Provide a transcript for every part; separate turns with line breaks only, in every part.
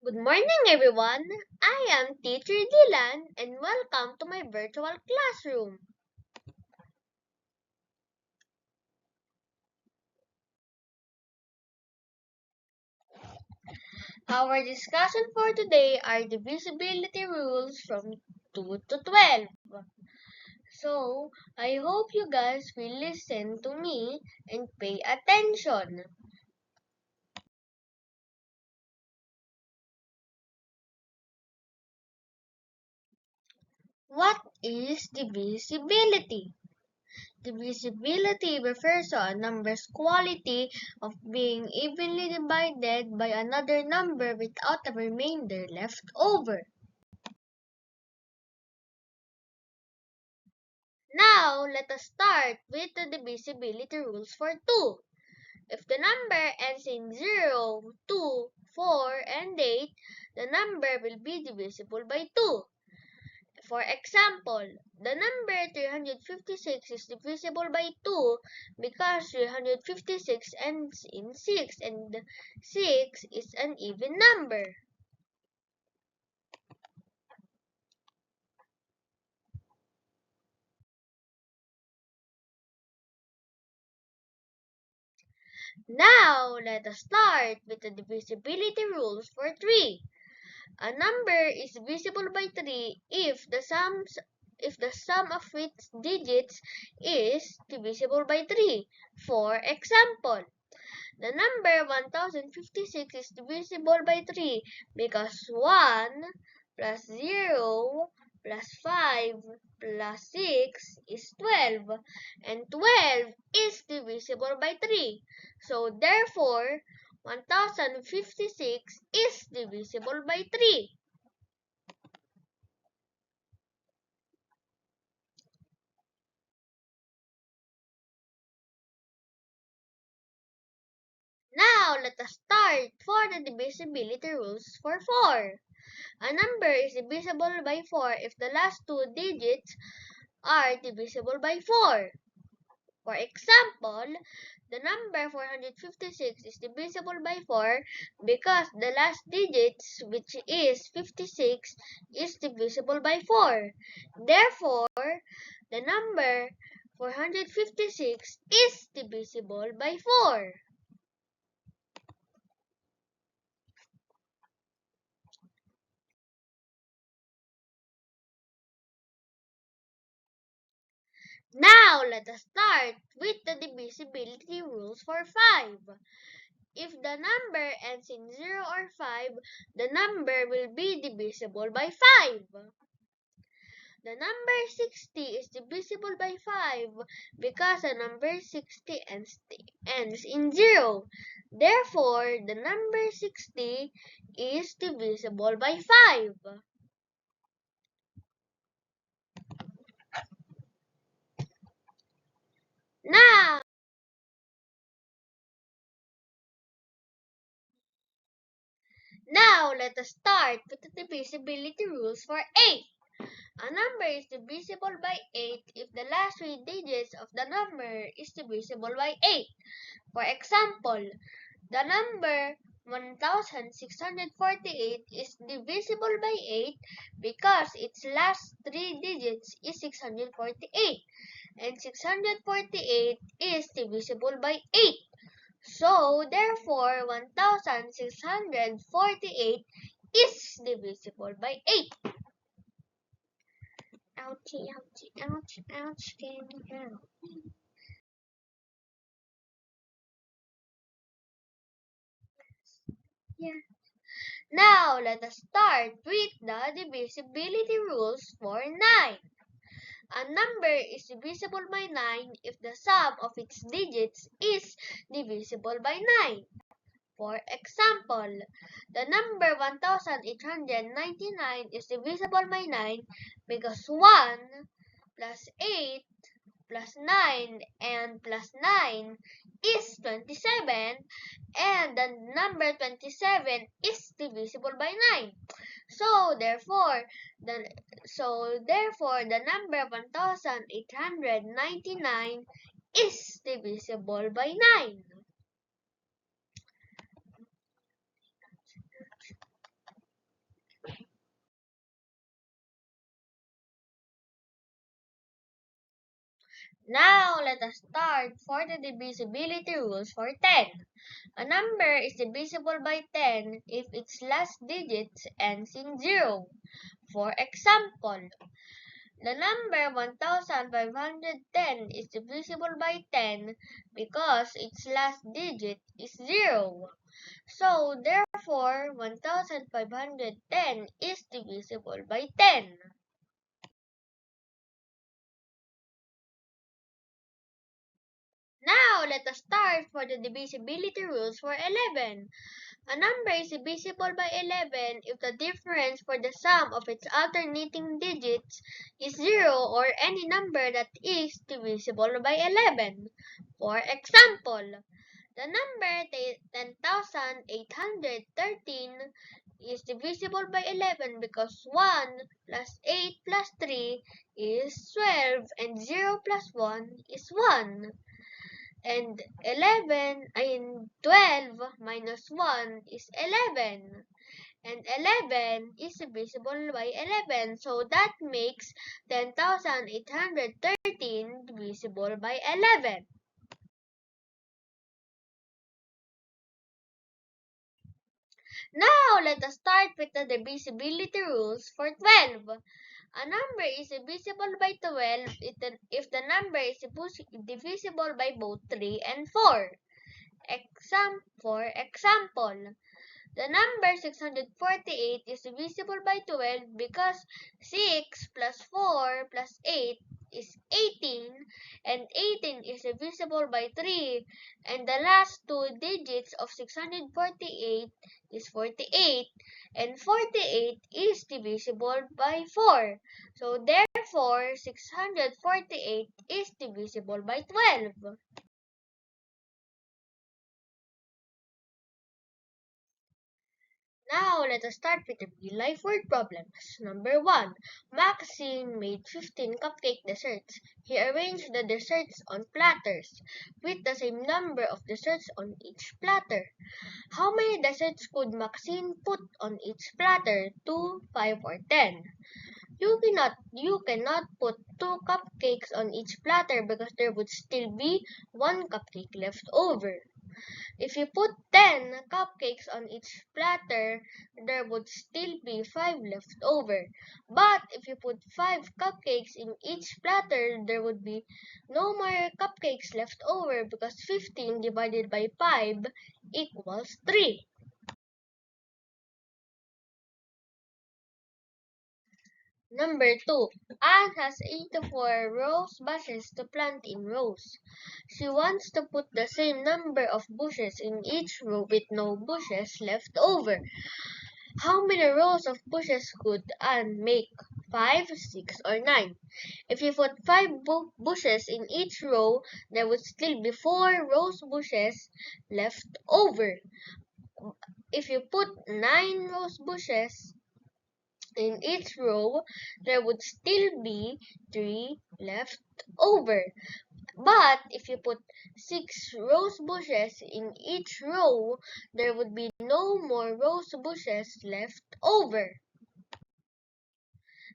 Good morning, everyone. I am Teacher Dylan and welcome to my virtual classroom. Our discussion for today are divisibility rules from 2 to 12. So, I hope you guys will listen to me and pay attention. What is divisibility? Divisibility refers to a number's quality of being evenly divided by another number without a remainder left over. Now, let us start with the divisibility rules for 2. If the number ends in 0, 2, 4, and 8, the number will be divisible by 2. For example, the number 356 is divisible by 2 because 356 ends in 6 and 6 is an even number. Now, let us start with the divisibility rules for 3. A number is divisible by 3 if the sum of its digits is divisible by 3. For example, the number 1056 is divisible by 3 because 1 plus 0 plus 5 plus 6 is 12 and 12 is divisible by 3. So therefore, 1056 is divisible by 3. Now let us start for the divisibility rules for 4. A number is divisible by 4 if the last two digits are divisible by 4. For example, the number 456 is divisible by 4 because the last digits, which is 56, is divisible by 4. Therefore, the number 456 is divisible by 4. Now, let us start with the divisibility rules for 5. If the number ends in 0 or 5, the number will be divisible by 5. The number 60 is divisible by 5 because the number 60 ends in 0. Therefore, the number 60 is divisible by 5. Now, let us start with the divisibility rules for 8. A number is divisible by 8 if the last three digits of the number is divisible by 8. For example, the number 1648 is divisible by 8 because its last three digits is 648 and 648 is divisible by 8. So, therefore, 1648 is divisible by 8. Ouchie, ouchie, ouch, ouch, can you help? Yeah. Now, let us start with the divisibility rules for 9. A number is divisible by 9 if the sum of its digits is divisible by 9. For example, the number 1899 is divisible by 9 because 1 plus 8 plus 9 and plus 9 is 27 and the number 27 is divisible by 9. So therefore the number 1899 is divisible by 9. Now, let us start for the divisibility rules for 10. A number is divisible by 10 if its last digits ends in 0. For example, the number 1510 is divisible by 10 because its last digit is 0. So, therefore, 1510 is divisible by 10. Now, let us start for the divisibility rules for 11. A number is divisible by 11 if the difference for the sum of its alternating digits is 0 or any number that is divisible by 11. For example, the number 10,813 is divisible by 11 because 1 plus 8 plus 3 is 12 and 0 plus 1 is 1. And 12 minus 1 is 11. And 11 is divisible by 11. So that makes 10,813 divisible by 11. Now, let us start with the divisibility rules for 12. A number is divisible by 12 if the number is divisible by both 3 and 4. For example, the number 648 is divisible by 12 because 6 plus 4 plus 8 is 18 and 18 is divisible by 3 and the last two digits of 648 is 48 and 48 is divisible by 4. So therefore 648 is divisible by 12. Now, let us start with the real-life word problems. Number 1. Maxine made 15 cupcake desserts. He arranged the desserts on platters with the same number of desserts on each platter. How many desserts could Maxine put on each platter? 2, 5, or 10? You cannot put 2 cupcakes on each platter because there would still be 1 cupcake left over. If you put 10 cupcakes on each platter, there would still be 5 left over. But if you put 5 cupcakes in each platter, there would be no more cupcakes left over because 15 divided by 5 equals 3. Number 2. Anne has 84 rose bushes to plant in rows. She wants to put the same number of bushes in each row with no bushes left over. How many rows of bushes could Anne make? 5, 6, or 9? If you put 5 bushes in each row, there would still be 4 rose bushes left over. If you put 9 rose bushes in each row, there would still be 3 left over. But if you put 6 rose bushes in each row, there would be no more rose bushes left over.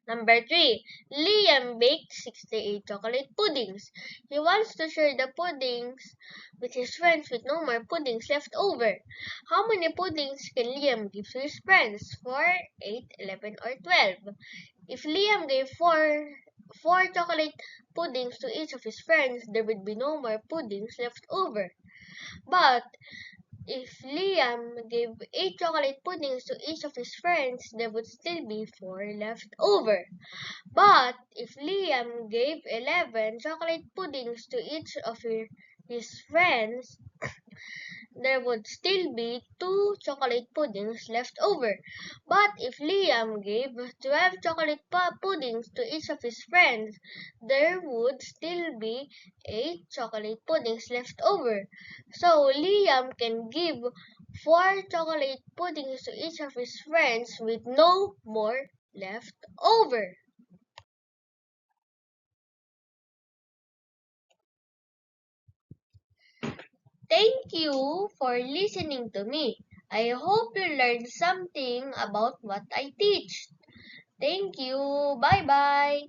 Number 3. Liam baked 68 chocolate puddings. He wants to share the puddings with his friends with no more puddings left over. How many puddings can Liam give to his friends? 4, 8, 11, or 12? If Liam gave 4 chocolate puddings to each of his friends, there would be no more puddings left over. But if Liam gave 8 chocolate puddings to each of his friends, there would still be 4 left over. But if Liam gave 11 chocolate puddings to each of his friends, there would still be 2 chocolate puddings left over. But if Liam gave 12 chocolate puddings to each of his friends, there would still be 8 chocolate puddings left over. So Liam can give 4 chocolate puddings to each of his friends with no more left over. Thank you for listening to me. I hope you learned something about what I teach. Thank you. Bye bye.